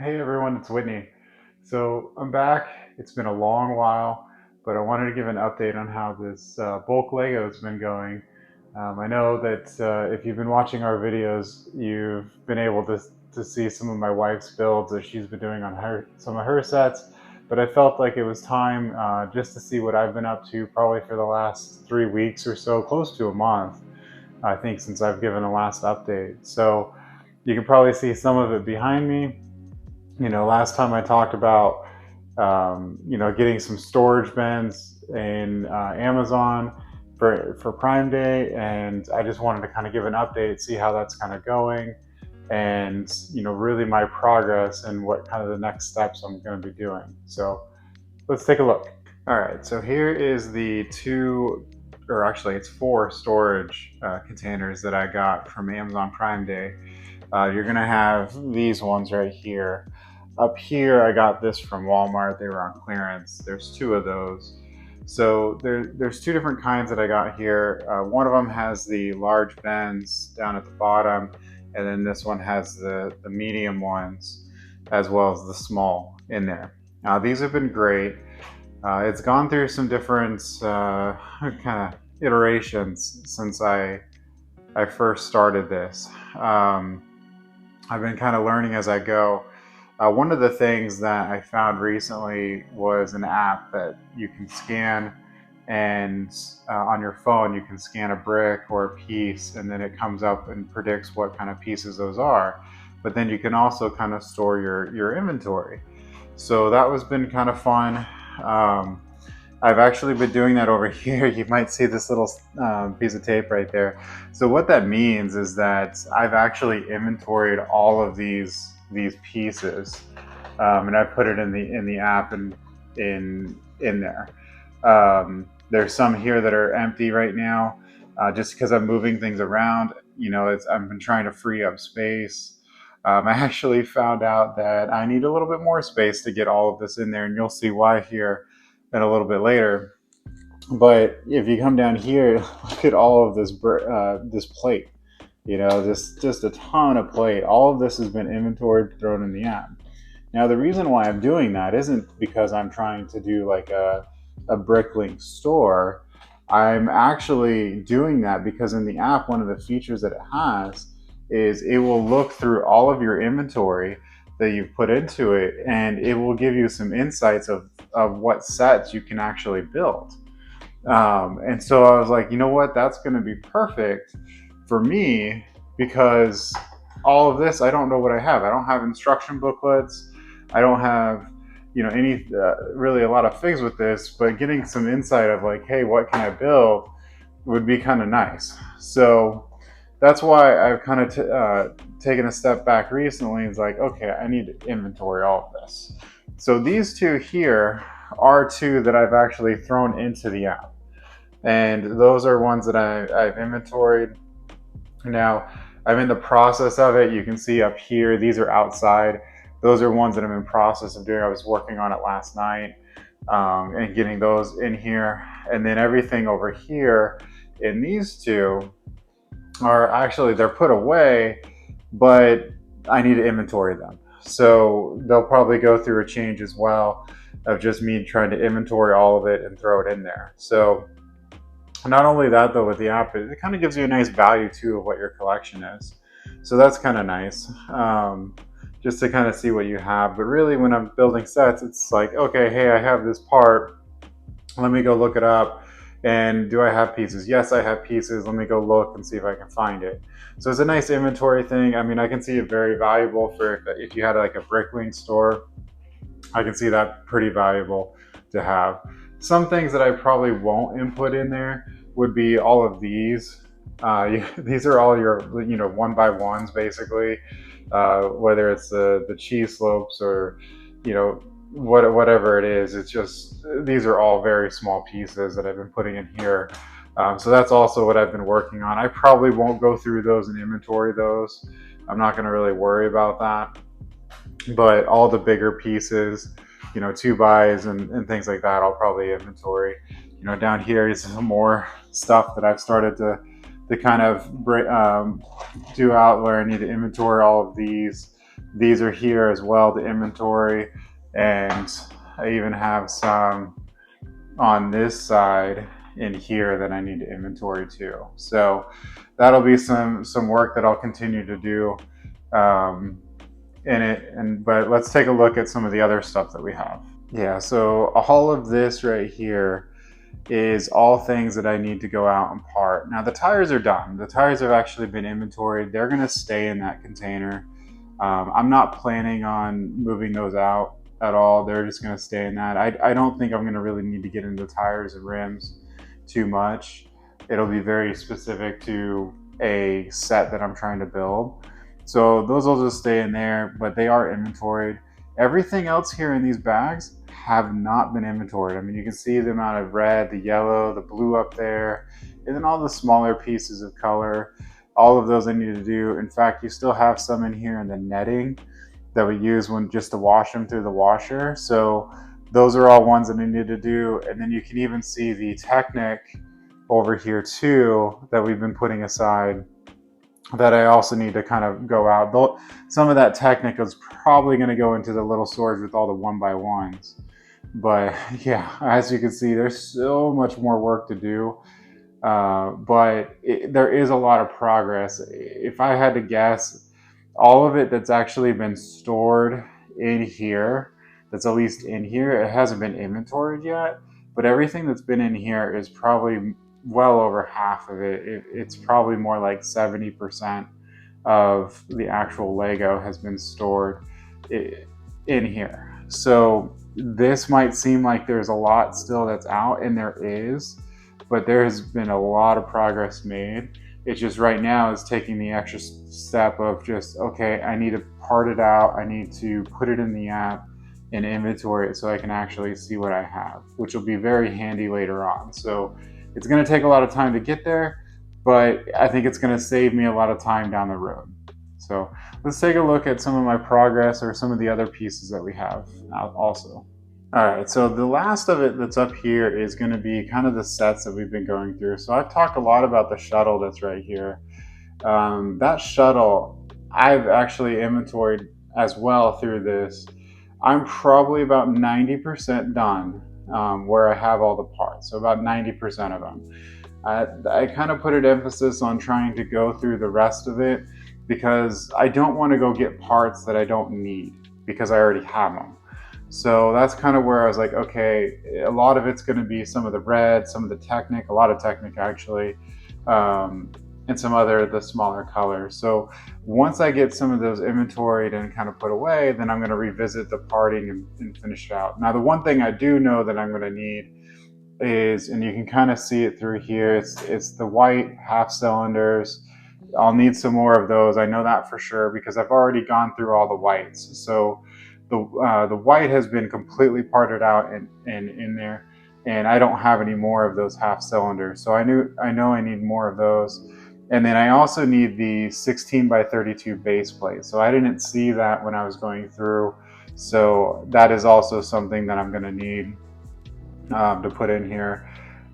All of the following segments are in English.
Hey everyone, it's Whitney. So I'm back. It's been a long while, but I wanted to give an update on how this bulk Lego has been going. I know that if you've been watching our videos, you've been able to see some of my wife's builds that she's been doing on some of her sets, but I felt like it was time just to see what I've been up to probably for the last 3 weeks or so, close to a month, I think, since I've given the last update. So you can probably see some of it behind me. Last time I talked about, getting some storage bins in Amazon for Prime Day, and I just wanted to kind of give an update, see how that's kind of going, and really my progress and what kind of the next steps I'm going to be doing. So let's take a look. All right, so here is the it's four storage containers that I got from Amazon Prime Day. You're gonna have these ones right here. Up here, I got this from Walmart. They were on clearance. There's two of those. So there's two different kinds that I got here. One of them has the large bins down at the bottom, and then this one has the medium ones, as well as the small in there. Now these have been great. It's gone through some different kind of iterations since I first started this. I've been kind of learning as I go. One of the things that I found recently was an app that you can scan, and on your phone you can scan a brick or a piece, and then it comes up and predicts what kind of pieces those are. But then you can also kind of store your inventory. So that was been kind of fun. Um, I've actually been doing that over here. You might see this little piece of tape right there. So what that means is that I've actually inventoried all of these pieces, and I put it in the app and in there. There's some here that are empty right now, just because I'm moving things around. I've been trying to free up space. I actually found out that I need a little bit more space to get all of this in there, and you'll see why here in a little bit later. But if you come down here, look at all of this plate. Just a ton of plate. All of this has been inventoried, thrown in the app. Now, the reason why I'm doing that isn't because I'm trying to do like a bricklink store. I'm actually doing that because in the app, one of the features that it has is it will look through all of your inventory that you've put into it, and it will give you some insights of what sets you can actually build. And so I was like, you know what, that's going to be perfect for me, because all of this, I don't know what I have. I don't have instruction booklets. I don't have, any really a lot of things with this, but getting some insight of like, hey, what can I build would be kind of nice. So that's why I've kind of taken a step back recently. It's like, okay, I need to inventory all of this. So these two here are two that I've actually thrown into the app, and those are ones that I've inventoried. Now I'm in the process of it. You can see up here, these are outside. Those are ones that I'm in process of doing. I was working on it last night, and getting those in here. And then everything over here in these two are actually, they're put away, but I need to inventory them. So they'll probably go through a change as well, of just me trying to inventory all of it and throw it in there. So not only that though, with the app, it kind of gives you a nice value too of what your collection is. So that's kind of nice, just to kind of see what you have. But really, when I'm building sets, it's like, okay, hey, I have this part. Let me go look it up. And do I have pieces? Yes, I have pieces. Let me go look and see if I can find it. So it's a nice inventory thing. I mean, I can see it very valuable for if you had like a bricklink store. I can see that pretty valuable to have. Some things that I probably won't input in there would be all of these. These are all your, one by ones basically. Whether it's the cheese slopes or, whatever it is. It's just, these are all very small pieces that I've been putting in here. So that's also what I've been working on. I probably won't go through those and inventory those. I'm not going to really worry about that. But all the bigger pieces, 2x and things like that, I'll probably inventory. Down here is some more stuff that I've started to kind of do out, where I need to inventory all of these. These are here as well to inventory, and I even have some on this side in here that I need to inventory too. So that'll be some work that I'll continue to do in it. But let's take a look at some of the other stuff that we have. Yeah, so all of this right here is all things that I need to go out and part. Now the tires are done. The tires have actually been inventoried. They're gonna stay in that container. I'm not planning on moving those out at all. They're just gonna stay in that. I don't think I'm gonna really need to get into tires and rims too much. It'll be very specific to a set that I'm trying to build. So those will just stay in there, but they are inventoried. Everything else here in these bags have not been inventoried. I mean, you can see the amount of red, the yellow, the blue up there, and then all the smaller pieces of color. All of those I need to do. In fact, you still have some in here in the netting that we use when just to wash them through the washer. So those are all ones that I need to do. And then you can even see the Technic over here too that we've been putting aside that I also need to kind of go out. Though some of that Technic is probably going to go into the little storage with all the 1x1s. But yeah, as you can see, there's so much more work to do. But there is a lot of progress. If I had to guess, all of it that's actually been stored in here, that's at least in here, it hasn't been inventoried yet. But everything that's been in here is probably well over half of it. It's probably more like 70% of the actual Lego has been stored in here. So this might seem like there's a lot still that's out, and there is, but there has been a lot of progress made. It's just right now is taking the extra step of just, okay, I need to part it out. I need to put it in the app and inventory it so I can actually see what I have, which will be very handy later on. So it's going to take a lot of time to get there, but I think it's going to save me a lot of time down the road. So let's take a look at some of my progress or some of the other pieces that we have also. All right, so the last of it that's up here is going to be kind of the sets that we've been going through. So I've talked a lot about the shuttle that's right here. That shuttle, I've actually inventoried as well through this. I'm probably about 90% done where I have all the parts, so about 90% of them. I kind of put an emphasis on trying to go through the rest of it because I don't want to go get parts that I don't need because I already have them. So that's kind of where I was like, okay, a lot of it's going to be some of the red, some of the Technic, a lot of Technic actually, and some other the smaller colors. So once I get some of those inventoried and kind of put away, then I'm going to revisit the parting and finish it out. Now, the one thing I do know that I'm going to need is, and you can kind of see it through here, it's the white half cylinders. I'll need some more of those. I know that for sure because I've already gone through all the whites. So the white has been completely parted out and in there, and I don't have any more of those half cylinders. So I know I need more of those. And then I also need the 16x32 base plate. So I didn't see that when I was going through. So that is also something that I'm going to need to put in here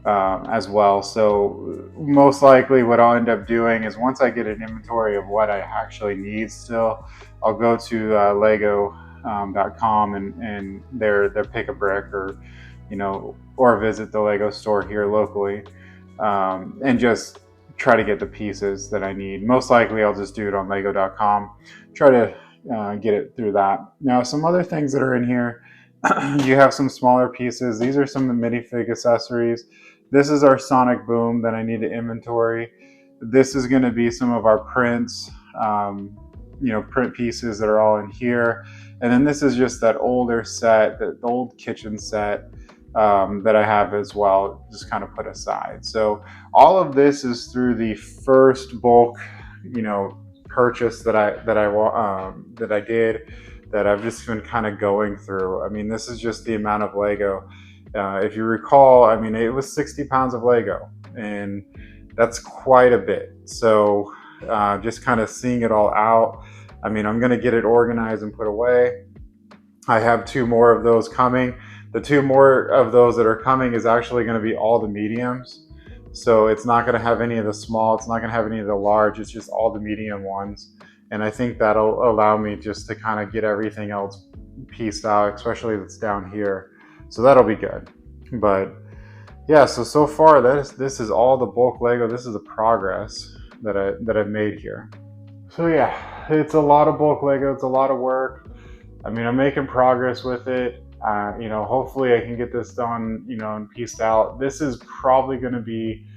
as well. So most likely what I'll end up doing is once I get an inventory of what I actually need still, I'll go to lego.com and their pick a brick or visit the Lego store here locally and just try to get the pieces that I need. Most likely I'll just do it on lego.com, try to get it through that. Now some other things that are in here, you have some smaller pieces. These are some of the minifig accessories. This is our Sonic Boom that I need to inventory. This is going to be some of our prints, print pieces that are all in here. And then this is just that older set, the old kitchen set that I have as well, just kind of put aside. So all of this is through the first bulk, purchase that I did, that I've just been kind of going through. I mean, this is just the amount of Lego. If you recall, I mean, it was 60 pounds of Lego, and that's quite a bit. So just kind of seeing it all out. I mean, I'm going to get it organized and put away. I have 2 more of those coming. The 2 more of those that are coming is actually going to be all the mediums. So it's not going to have any of the small. It's not going to have any of the large. It's just all the medium ones. And I think that'll allow me just to kind of get everything else pieced out, especially that's down here. So that'll be good. But yeah, so far this is all the bulk Lego. This is the progress that I've made here. So yeah, it's a lot of bulk Lego. It's a lot of work. I mean, I'm making progress with it. Hopefully I can get this done, and pieced out. This is probably going to be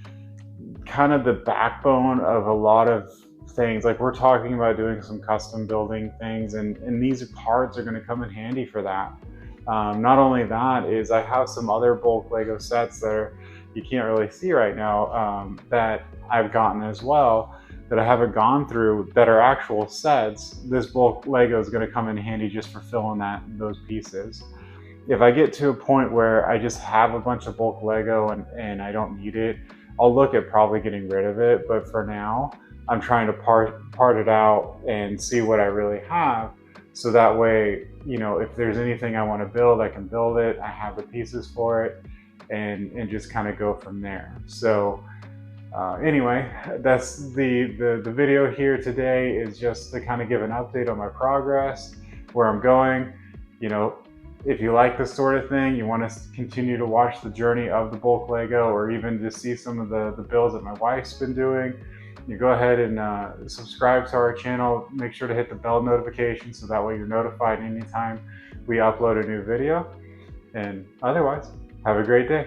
kind of the backbone of a lot of things. Like, we're talking about doing some custom building things, and these parts are going to come in handy for that. Not only that, is I have some other bulk Lego sets you can't really see right now, that I've gotten as well, that I haven't gone through, that are actual sets. This bulk Lego is going to come in handy just for filling those pieces. If I get to a point where I just have a bunch of bulk Lego and I don't need it, I'll look at probably getting rid of it. But for now, I'm trying to part it out and see what I really have. So that way, if there's anything I want to build, I can build it. I have the pieces for it, and just kind of go from there. So anyway, that's the video here today, is just to kind of give an update on my progress, where I'm going. You know, if you like this sort of thing, you want to continue to watch the journey of the bulk Lego, or even just see some of the builds that my wife's been doing, you go ahead and subscribe to our channel. Make sure to hit the bell notification so that way you're notified anytime we upload a new video. And otherwise, have a great day.